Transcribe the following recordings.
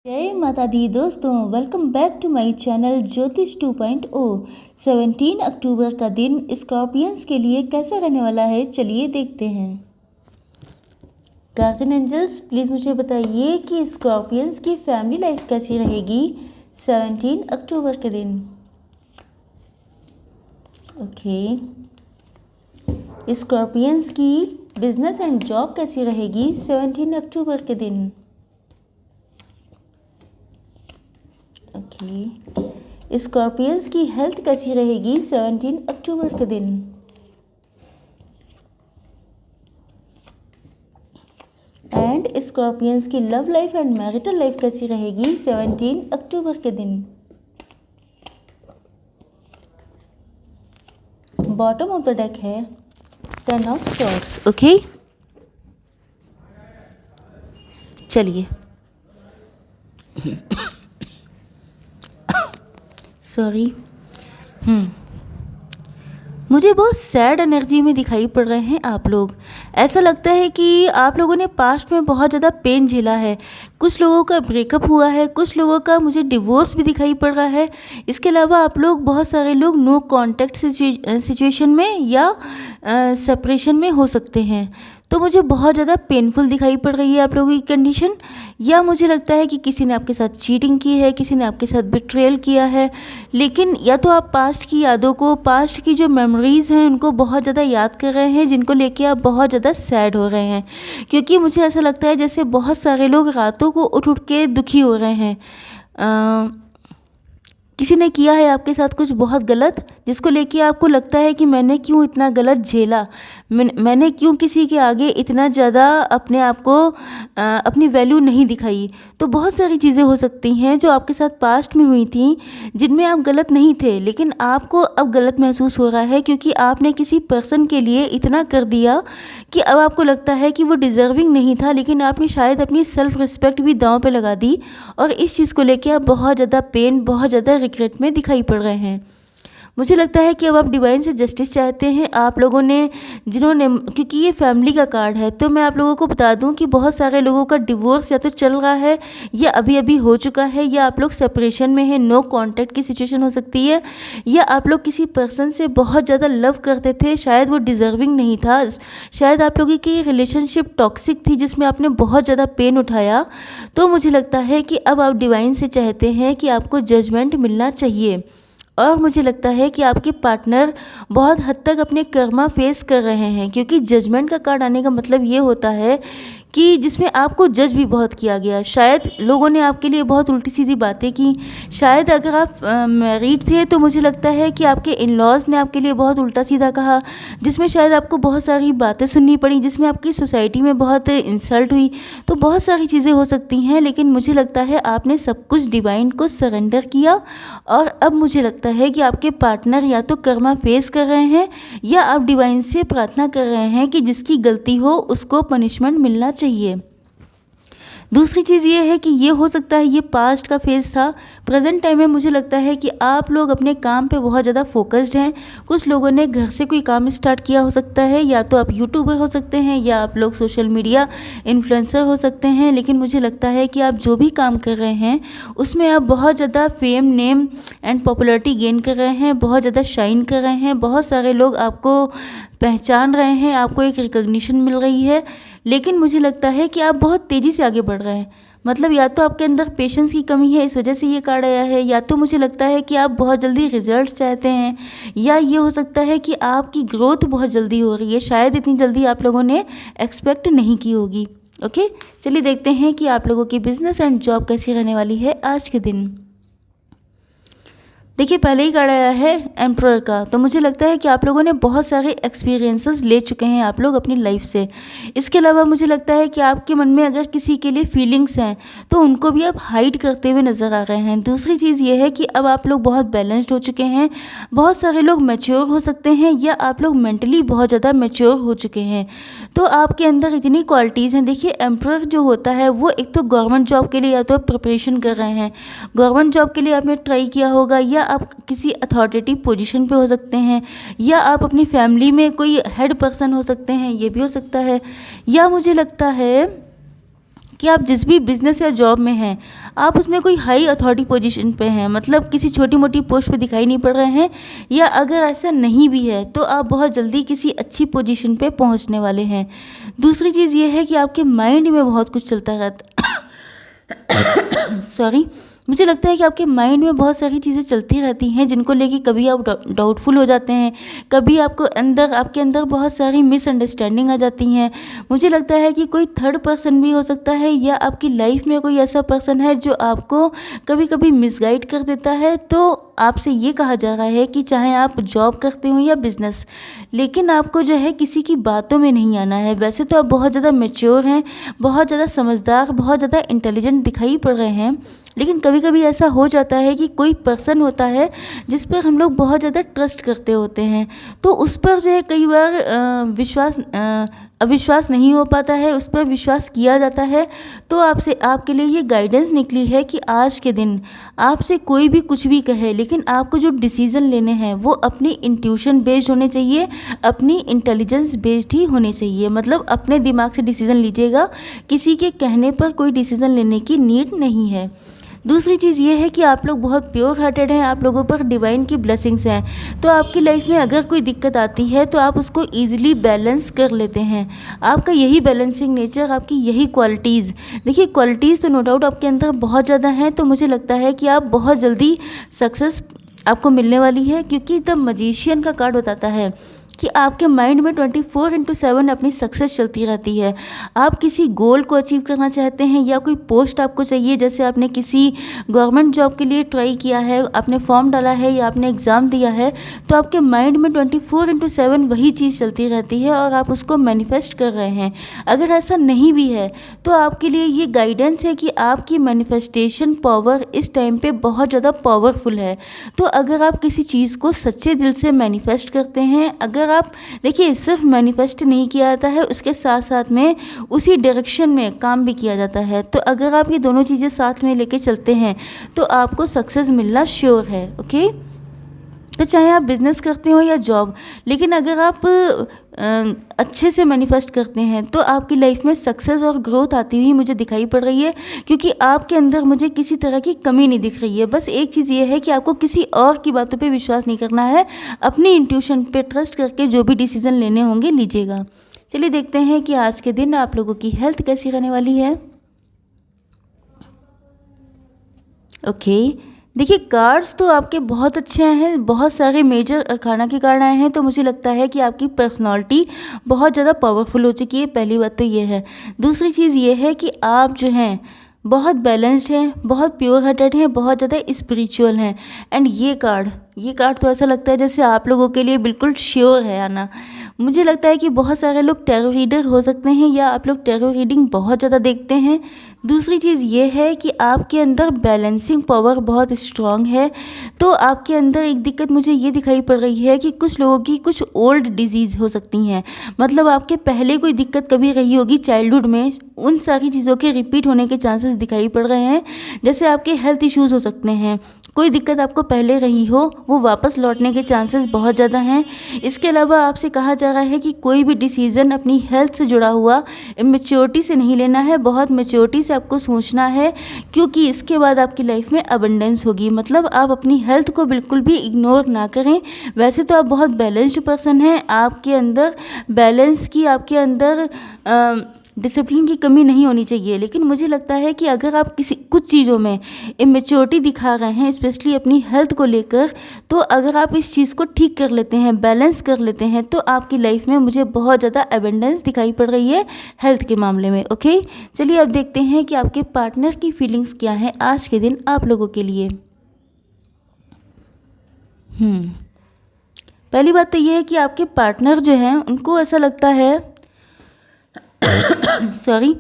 जय माता दी दोस्तों, welcome back to my channel Jyotish 2.0। 17 अक्टूबर का दिन स्कॉर्पियंस के लिए कैसा रहने वाला है, चलिए देखते हैं। गार्जियन एंजल्स प्लीज़ मुझे बताइए कि स्कॉर्पियंस की फैमिली लाइफ कैसी रहेगी 17 अक्टूबर के दिन। ओके, स्कॉर्पियंस की बिजनेस एंड जॉब कैसी रहेगी 17 अक्टूबर के दिन। ओके, स्कॉर्पियंस की हेल्थ कैसी रहेगी 17 अक्टूबर के दिन। एंड स्कॉर्पियंस की love life and marital life कैसी रहेगी 17 अक्टूबर के दिन। बॉटम ऑफ द डेक है 10 ऑफ सॉर्ड्स। ओके, चलिए सॉरी। मुझे बहुत सैड एनर्जी में दिखाई पड़ रहे हैं आप लोग। ऐसा लगता है कि आप लोगों ने पास्ट में बहुत ज़्यादा पेन झेला है। कुछ लोगों का ब्रेकअप हुआ है, कुछ लोगों का मुझे डिवोर्स भी दिखाई पड़ रहा है। इसके अलावा आप लोग बहुत सारे लोग नो कॉन्टैक्ट सिचुएशन में या सेपरेशन में हो सकते हैं। तो मुझे बहुत ज़्यादा पेनफुल दिखाई पड़ रही है आप लोगों की कंडीशन। या मुझे लगता है कि किसी ने आपके साथ चीटिंग की है, किसी ने आपके साथ बिट्रेयल किया है। लेकिन या तो आप पास्ट की यादों को, पास्ट की जो मेमोरीज़ हैं उनको बहुत ज़्यादा याद कर रहे हैं, जिनको लेके आप बहुत ज़्यादा सैड हो रहे हैं। क्योंकि मुझे ऐसा लगता है जैसे बहुत सारे लोग रातों को उठ उठ के दुखी हो रहे हैं। किसी ने किया है आपके साथ कुछ बहुत गलत, जिसको लेके आपको लगता है कि मैंने क्यों इतना गलत झेला, मैंने क्यों किसी के आगे इतना ज़्यादा अपने आप को अपनी वैल्यू नहीं दिखाई। तो बहुत सारी चीज़ें हो सकती हैं जो आपके साथ पास्ट में हुई थी, जिनमें आप गलत नहीं थे, लेकिन आपको अब गलत महसूस हो रहा है क्योंकि आपने किसी पर्सन के लिए इतना कर दिया कि अब आपको लगता है कि वो डिज़र्विंग नहीं था। लेकिन आपने शायद अपनी सेल्फ रिस्पेक्ट भी दांव पे लगा दी और इस चीज़ को लेके आप बहुत ज़्यादा पेन, बहुत ज़्यादा रिग्रेट में दिखाई पड़ रहे हैं। मुझे लगता है कि अब आप डिवाइन से जस्टिस चाहते हैं। आप लोगों ने जिन्होंने, क्योंकि ये फैमिली का कार्ड है, तो मैं आप लोगों को बता दूं कि बहुत सारे लोगों का डिवोर्स या तो चल रहा है या अभी अभी हो चुका है, या आप लोग सेपरेशन में हैं, नो कांटेक्ट की सिचुएशन हो सकती है, या आप लोग किसी पर्सन से बहुत ज़्यादा लव करते थे, शायद वो डिज़र्विंग नहीं था, शायद आप लोगों की रिलेशनशिप टॉक्सिक थी जिसमें आपने बहुत ज़्यादा पेन उठाया। तो मुझे लगता है कि अब आप डिवाइन से चाहते हैं कि आपको जजमेंट मिलना चाहिए। और मुझे लगता है कि आपके पार्टनर बहुत हद तक अपने कर्मा फेस कर रहे हैं, क्योंकि जजमेंट का कार्ड आने का मतलब ये होता है कि जिसमें आपको जज भी बहुत किया गया। शायद लोगों ने आपके लिए बहुत उल्टी सीधी बातें की। शायद अगर आप मैरिड थे तो मुझे लगता है कि आपके इन लॉज ने आपके लिए बहुत उल्टा सीधा कहा, जिसमें शायद आपको बहुत सारी बातें सुननी पड़ी, जिसमें आपकी सोसाइटी में बहुत इंसल्ट हुई। तो बहुत सारी चीज़ें हो सकती हैं, लेकिन मुझे लगता है आपने सब कुछ डिवाइन को सरेंडर किया। और अब मुझे लगता है कि आपके पार्टनर या तो कर्मा फेस कर रहे हैं, या आप डिवाइन से प्रार्थना कर रहे हैं कि जिसकी गलती हो उसको पनिशमेंट मिलना चाहिए। दूसरी चीज़ ये है कि ये हो सकता है ये पास्ट का फेज़ था। प्रेजेंट टाइम में मुझे लगता है कि आप लोग अपने काम पे बहुत ज़्यादा फोकस्ड हैं। कुछ लोगों ने घर से कोई काम स्टार्ट किया हो सकता है, या तो आप यूट्यूबर हो सकते हैं, या आप लोग सोशल मीडिया इन्फ्लुएंसर हो सकते हैं। लेकिन मुझे लगता है कि आप जो भी काम कर रहे हैं उसमें आप बहुत ज़्यादा fame, name and popularity gain कर रहे हैं, बहुत ज़्यादा शाइन कर रहे हैं। बहुत सारे लोग आपको पहचान रहे हैं, आपको एक रिकॉग्निशन मिल रही है। लेकिन मुझे लगता है कि आप बहुत तेज़ी से आगे बढ़ रहे हैं। मतलब या तो आपके अंदर पेशेंस की कमी है, इस वजह से ये कार्ड आया है, या तो मुझे लगता है कि आप बहुत जल्दी रिजल्ट्स चाहते हैं, या ये हो सकता है कि आपकी ग्रोथ बहुत जल्दी हो रही है। शायद इतनी जल्दी आप लोगों ने एक्सपेक्ट नहीं की होगी। ओके, चलिए देखते हैं कि आप लोगों की बिजनेस एंड जॉब कैसी रहने वाली है आज के दिन। देखिए, पहले ही कार्ड आया है एम्परर का, तो मुझे लगता है कि आप लोगों ने बहुत सारे एक्सपीरियंसेस ले चुके हैं आप लोग अपनी लाइफ से। इसके अलावा मुझे लगता है कि आपके मन में अगर किसी के लिए फीलिंग्स हैं तो उनको भी आप हाइड करते हुए नज़र आ रहे हैं। दूसरी चीज़ ये है कि अब आप लोग बहुत बैलेंस्ड हो चुके हैं। बहुत सारे लोग मैच्योर हो सकते हैं, या आप लोग मेंटली बहुत ज़्यादा मैच्योर हो चुके हैं। तो आपके अंदर इतनी क्वालिटीज़ हैं। देखिए, एम्परर जो होता है वो एक तो गवर्नमेंट जॉब के लिए या तो प्रिपरेशन कर रहे हैं, गवर्नमेंट जॉब के लिए आपने ट्राई किया होगा, या आप किसी अथॉरिटेटिव पोजीशन पे हो सकते हैं, या आप अपनी फैमिली में कोई हेड पर्सन हो सकते हैं, ये भी हो सकता है। या मुझे लगता है कि आप जिस भी बिज़नेस या जॉब में हैं, आप उसमें कोई हाई अथॉरिटी पोजीशन पे हैं, मतलब किसी छोटी मोटी पोस्ट पे दिखाई नहीं पड़ रहे हैं, या अगर ऐसा नहीं भी है तो आप बहुत जल्दी किसी अच्छी पोजीशन पे पहुंचने वाले हैं। दूसरी चीज़ ये है कि आपके माइंड में बहुत कुछ चलता रहता सॉरी, मुझे लगता है कि आपके माइंड में बहुत सारी चीज़ें चलती रहती हैं जिनको लेके कभी आप डाउटफुल हो जाते हैं, कभी आपके अंदर बहुत सारी मिसअंडरस्टैंडिंग आ जाती हैं। मुझे लगता है कि कोई थर्ड पर्सन भी हो सकता है, या आपकी लाइफ में कोई ऐसा पर्सन है जो आपको कभी कभी मिसगाइड कर देता है। तो आपसे ये कहा जा रहा है कि चाहे आप जॉब करते हो या बिज़नेस, लेकिन आपको जो है किसी की बातों में नहीं आना है। वैसे तो आप बहुत ज़्यादा मैच्योर हैं, बहुत ज़्यादा समझदार, बहुत ज़्यादा इंटेलिजेंट दिखाई पड़ रहे हैं, लेकिन कभी कभी ऐसा हो जाता है कि कोई पर्सन होता है जिस पर हम लोग बहुत ज़्यादा ट्रस्ट करते होते हैं, तो उस पर जो है कई बार अविश्वास नहीं हो पाता है, उस पर विश्वास किया जाता है। तो आपके लिए ये गाइडेंस निकली है कि आज के दिन आपसे कोई भी कुछ भी कहे, लेकिन आपको जो डिसीज़न लेने हैं वो अपनी इंट्यूशन बेस्ड होने चाहिए, अपनी इंटेलिजेंस बेस्ड ही होने चाहिए। मतलब अपने दिमाग से डिसीज़न लीजिएगा, किसी के कहने पर कोई डिसीज़न लेने की नीड नहीं है। दूसरी चीज़ ये है कि आप लोग बहुत प्योर हार्टेड हैं, आप लोगों पर डिवाइन की ब्लेसिंग्स हैं। तो आपकी लाइफ में अगर कोई दिक्कत आती है तो आप उसको ईजिली बैलेंस कर लेते हैं। आपका यही बैलेंसिंग नेचर, आपकी यही क्वालिटीज़, देखिए क्वालिटीज़ तो नो डाउट आपके अंदर बहुत ज़्यादा हैं। तो मुझे लगता है कि आप बहुत जल्दी सक्सेस आपको मिलने वाली है, क्योंकि द मजिशियन का कार्ड बताता है कि आपके माइंड में 24/7 अपनी सक्सेस चलती रहती है। आप किसी गोल को अचीव करना चाहते हैं, या कोई पोस्ट आपको चाहिए, जैसे आपने किसी गवर्नमेंट जॉब के लिए ट्राई किया है, आपने फॉर्म डाला है या आपने एग्ज़ाम दिया है, तो आपके माइंड में 24/7 वही चीज़ चलती रहती है और आप उसको मैनिफेस्ट कर रहे हैं। अगर ऐसा नहीं भी है तो आपके लिए ये गाइडेंस है कि आपकी मैनिफेस्टेशन पावर इस टाइम पे बहुत ज़्यादा पावरफुल है। तो अगर आप किसी चीज़ को सच्चे दिल से मैनिफेस्ट करते हैं, अगर आप देखिए सिर्फ मैनिफेस्ट नहीं किया जाता है, उसके साथ साथ में उसी डायरेक्शन में काम भी किया जाता है। तो अगर आप ये दोनों चीज़ें साथ में लेके चलते हैं तो आपको सक्सेस मिलना श्योर है। ओके, तो चाहे आप बिज़नेस करते हो या जॉब, लेकिन अगर आप अच्छे से मैनिफेस्ट करते हैं तो आपकी लाइफ में सक्सेस और ग्रोथ आती हुई मुझे दिखाई पड़ रही है, क्योंकि आपके अंदर मुझे किसी तरह की कमी नहीं दिख रही है। बस एक चीज़ ये है कि आपको किसी और की बातों पे विश्वास नहीं करना है, अपनी इंट्यूशन पे ट्रस्ट करके जो भी डिसीजन लेने होंगे लीजिएगा। चलिए देखते हैं कि आज के दिन आप लोगों की हेल्थ कैसी रहने वाली है। ओके, देखिए कार्ड्स तो आपके बहुत अच्छे हैं, बहुत सारे मेजर अखाना के कार्ड आए हैं। तो मुझे लगता है कि आपकी पर्सनालिटी बहुत ज़्यादा पावरफुल हो चुकी है, पहली बात तो ये है। दूसरी चीज़ ये है कि आप जो हैं बहुत बैलेंस्ड हैं, बहुत प्योर हार्टेड हैं, बहुत ज़्यादा स्पिरिचुअल हैं। एंड ये कार्ड तो ऐसा लगता है जैसे आप लोगों के लिए बिल्कुल श्योर है आना। मुझे लगता है कि बहुत सारे लोग टैरो रीडर हो सकते हैं, या आप लोग टैरो रीडिंग बहुत ज़्यादा देखते हैं। दूसरी चीज़ ये है कि आपके अंदर बैलेंसिंग पावर बहुत स्ट्रांग है। तो आपके अंदर एक दिक्कत मुझे ये दिखाई पड़ रही है कि कुछ लोगों की कुछ ओल्ड डिजीज़ हो सकती हैं, मतलब आपके पहले कोई दिक्कत कभी रही होगी चाइल्डहुड में, उन सारी चीज़ों के रिपीट होने के चांसेस दिखाई पड़ रहे हैं। जैसे आपके हेल्थ इश्यूज़ हो सकते हैं, कोई दिक्कत आपको पहले रही हो वो वापस लौटने के चांसेस बहुत ज़्यादा हैं। इसके अलावा आपसे कहा जा रहा है कि कोई भी डिसीज़न अपनी हेल्थ से जुड़ा हुआ इमेच्योरिटी से नहीं लेना है, बहुत मैच्योरिटी से आपको सोचना है, क्योंकि इसके बाद आपकी लाइफ में अबंडेंस होगी। मतलब आप अपनी हेल्थ को बिल्कुल भी इग्नोर ना करें। वैसे तो आप बहुत बैलेंस्ड पर्सन हैं, आपके अंदर बैलेंस की, आपके अंदर डिसिप्लिन की कमी नहीं होनी चाहिए, लेकिन मुझे लगता है कि अगर आप कुछ चीज़ों में इमेच्योरिटी दिखा रहे हैं, स्पेशली अपनी हेल्थ को लेकर, तो अगर आप इस चीज़ को ठीक कर लेते हैं, बैलेंस कर लेते हैं, तो आपकी लाइफ में मुझे बहुत ज़्यादा अबंडेंस दिखाई पड़ रही है हेल्थ के मामले में। ओके, चलिए अब देखते हैं कि आपके पार्टनर की फीलिंग्स क्या हैं आज के दिन आप लोगों के लिए। पहली बात तो ये है कि आपके पार्टनर जो हैं उनको ऐसा लगता है सॉरी,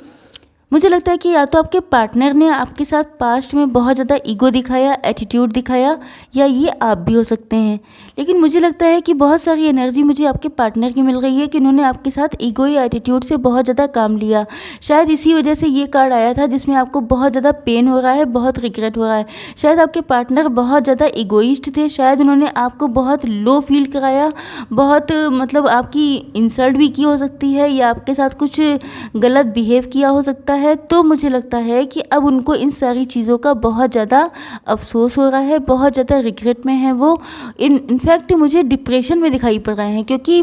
मुझे लगता है कि या तो आपके पार्टनर ने आपके साथ पास्ट में बहुत ज़्यादा ईगो दिखाया, एटीट्यूड दिखाया, या ये आप भी हो सकते हैं। लेकिन मुझे लगता है कि बहुत सारी एनर्जी मुझे आपके पार्टनर की मिल रही है कि उन्होंने आपके साथ ईगो या एटीट्यूड से बहुत ज़्यादा काम लिया। शायद इसी वजह से ये कार्ड आया था जिसमें आपको बहुत ज़्यादा पेन हो रहा है, बहुत रिग्रेट हो रहा है। शायद आपके पार्टनर बहुत ज़्यादा ईगोइस्ट थे, शायद उन्होंने आपको बहुत लो फील कराया, बहुत मतलब आपकी इंसल्ट भी की हो सकती है, या आपके साथ कुछ गलत बिहेव किया हो सकता है। है, तो मुझे लगता है कि अब उनको इन सारी चीज़ों का बहुत ज़्यादा अफसोस हो रहा है, बहुत ज़्यादा रिग्रेट में है वो। इनफैक्ट मुझे डिप्रेशन में दिखाई पड़ रहे हैं, क्योंकि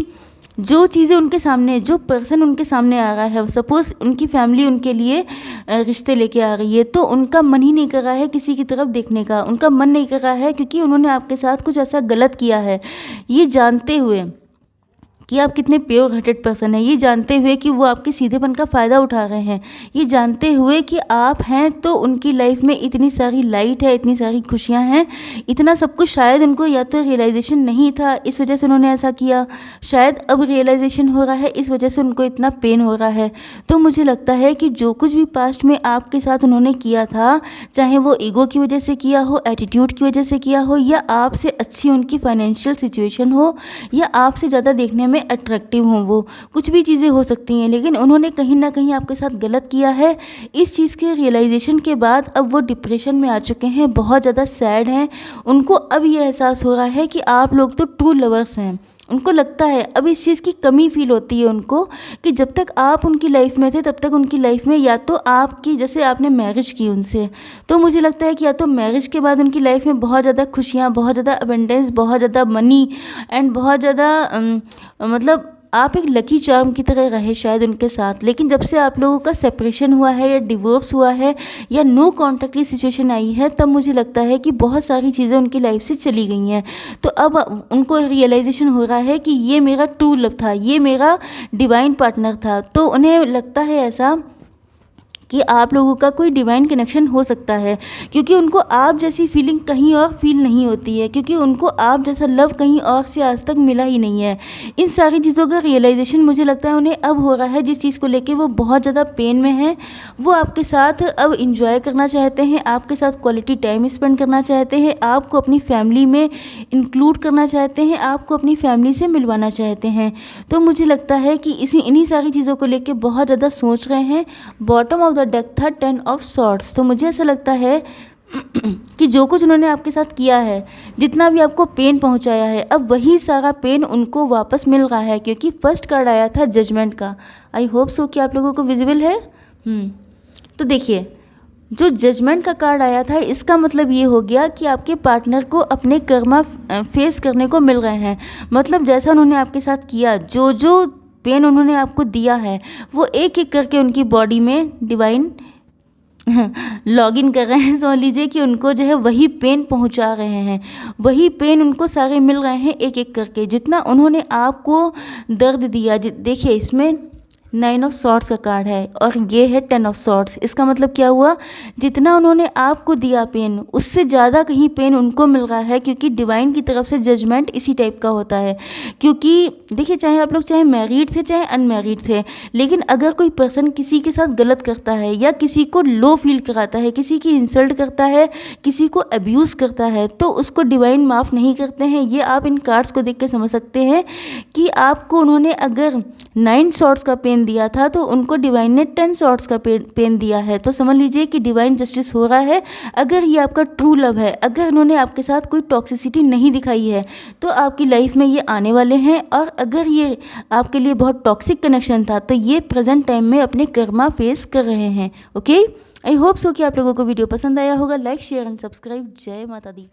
जो चीज़ें उनके सामने, जो पर्सन उनके सामने आ रहा है, सपोज़ उनकी फैमिली उनके लिए रिश्ते लेके आ रही है, तो उनका मन ही नहीं कर रहा है किसी की तरफ देखने का, उनका मन नहीं कर रहा है, क्योंकि उन्होंने आपके साथ कुछ ऐसा गलत किया है, ये जानते हुए कि आप कितने प्योर हार्टेड पर्सन हैं, ये जानते हुए कि वो आपके सीधेपन का फ़ायदा उठा रहे हैं, ये जानते हुए कि आप हैं तो उनकी लाइफ में इतनी सारी लाइट है, इतनी सारी खुशियां हैं, इतना सब कुछ शायद उनको या तो रियलाइजेशन नहीं था, इस वजह से उन्होंने ऐसा किया, शायद अब रियलाइजेशन हो रहा है, इस वजह से उनको इतना पेन हो रहा है। तो मुझे लगता है कि जो कुछ भी पास्ट में आपके साथ उन्होंने किया था, चाहे वो ईगो की वजह से किया हो, एटीट्यूड की वजह से किया हो, या आपसे अच्छी उनकी फाइनेंशियल सिचुएशन हो, या आपसे ज़्यादा देखने में अट्रैक्टिव हों, वो कुछ भी चीज़ें हो सकती हैं, लेकिन उन्होंने कहीं ना कहीं आपके साथ गलत किया है। इस चीज़ के रियलाइजेशन के बाद अब वो डिप्रेशन में आ चुके हैं, बहुत ज़्यादा सैड हैं। उनको अब ये एहसास हो रहा है कि आप लोग तो ट्रू लवर्स हैं। उनको लगता है, अब इस चीज़ की कमी फील होती है उनको कि जब तक आप उनकी लाइफ में थे तब तक उनकी लाइफ में या तो आपकी, जैसे आपने मैरिज की उनसे, तो मुझे लगता है कि या तो मैरिज के बाद उनकी लाइफ में बहुत ज़्यादा खुशियाँ, बहुत ज़्यादा अबेंडेंस, बहुत ज़्यादा मनी एंड बहुत ज़्यादा मतलब आप एक लकी चार्म की तरह रहे शायद उनके साथ। लेकिन जब से आप लोगों का सेपरेशन हुआ है, या डिवोर्स हुआ है, या नो कॉन्टैक्ट की सिचुएशन आई है, तब मुझे लगता है कि बहुत सारी चीज़ें उनकी लाइफ से चली गई हैं। तो अब उनको रियलाइजेशन हो रहा है कि ये मेरा ट्रू लव था, ये मेरा डिवाइन पार्टनर था। तो उन्हें लगता है ऐसा कि आप लोगों का कोई डिवाइन कनेक्शन हो सकता है, क्योंकि उनको आप जैसी फीलिंग कहीं और फील नहीं होती है, क्योंकि उनको आप जैसा लव कहीं और से आज तक मिला ही नहीं है। इन सारी चीज़ों का रियलाइजेशन मुझे लगता है उन्हें अब हो रहा है, जिस चीज़ को लेके वो बहुत ज़्यादा पेन में है। वो आपके साथ अब इंजॉय करना चाहते हैं, आपके साथ क्वालिटी टाइम स्पेंड करना चाहते हैं, आपको अपनी फैमिली में इंक्लूड करना चाहते हैं, आपको अपनी फैमिली से मिलवाना चाहते हैं। तो मुझे लगता है कि इन्हीं सारी चीज़ों को लेके बहुत ज़्यादा सोच रहे हैं। बॉटम ऑफ द डेक था 10 ऑफ सॉर्ड्स। तो मुझे ऐसा लगता है कि जो कुछ उन्होंने आपके साथ किया है, जितना भी आपको पेन पहुंचाया है, अब वही सारा पेन उनको वापस मिल रहा है, क्योंकि फर्स्ट कार्ड आया था जजमेंट का। आई होप सो कि आप लोगों को विजिबल है। तो देखिए, जो जजमेंट का कार्ड आया था, इसका मतलब ये हो गया कि आपके पार्टनर को अपने कर्मा फेस करने को मिल रहे हैं। मतलब जैसा उन्होंने आपके साथ किया, जो जो पेन उन्होंने आपको दिया है, वो एक एक करके उनकी बॉडी में डिवाइन लॉग इन कर रहे हैं। समझ लीजिए कि उनको जो है वही पेन पहुंचा रहे हैं, वही पेन उनको सारे मिल रहे हैं एक एक करके, जितना उन्होंने आपको दर्द दिया। देखिए, इसमें 9 ऑफ सॉर्ड्स का कार्ड है और ये है 10 ऑफ सॉर्ड्स। इसका मतलब क्या हुआ, जितना उन्होंने आपको दिया पेन, उससे ज़्यादा कहीं पेन उनको मिल रहा है, क्योंकि डिवाइन की तरफ से जजमेंट इसी टाइप का होता है। क्योंकि देखिए, चाहे आप लोग चाहे मैरिड थे चाहे अनमैरिड थे, लेकिन अगर कोई पर्सन किसी के साथ गलत करता है, या किसी को लो फील कराता है, किसी की इंसल्ट करता है, किसी को अब्यूज़ करता है, तो उसको डिवाइन माफ़ नहीं करते हैं। ये आप इन कार्ड्स को देख के समझ सकते हैं कि आपको उन्होंने अगर 9 सॉर्ड्स का पेन दिया था, तो उनको डिवाइन ने 10 सॉर्ड्स का पेन दिया है। तो समझ लीजिए कि डिवाइन जस्टिस हो रहा है। अगर ये आपका ट्रू लव है, अगर इन्होंने आपके साथ कोई टॉक्सिसिटी नहीं दिखाई है, तो आपकी लाइफ में ये आने वाले हैं। और अगर ये आपके लिए बहुत टॉक्सिक कनेक्शन था, तो ये प्रेजेंट टाइम में अपने कर्मा फेस कर रहे हैं। ओके, आई होप सो कि आप लोगों को वीडियो पसंद आया होगा। Like, share and subscribe. जय माता दी।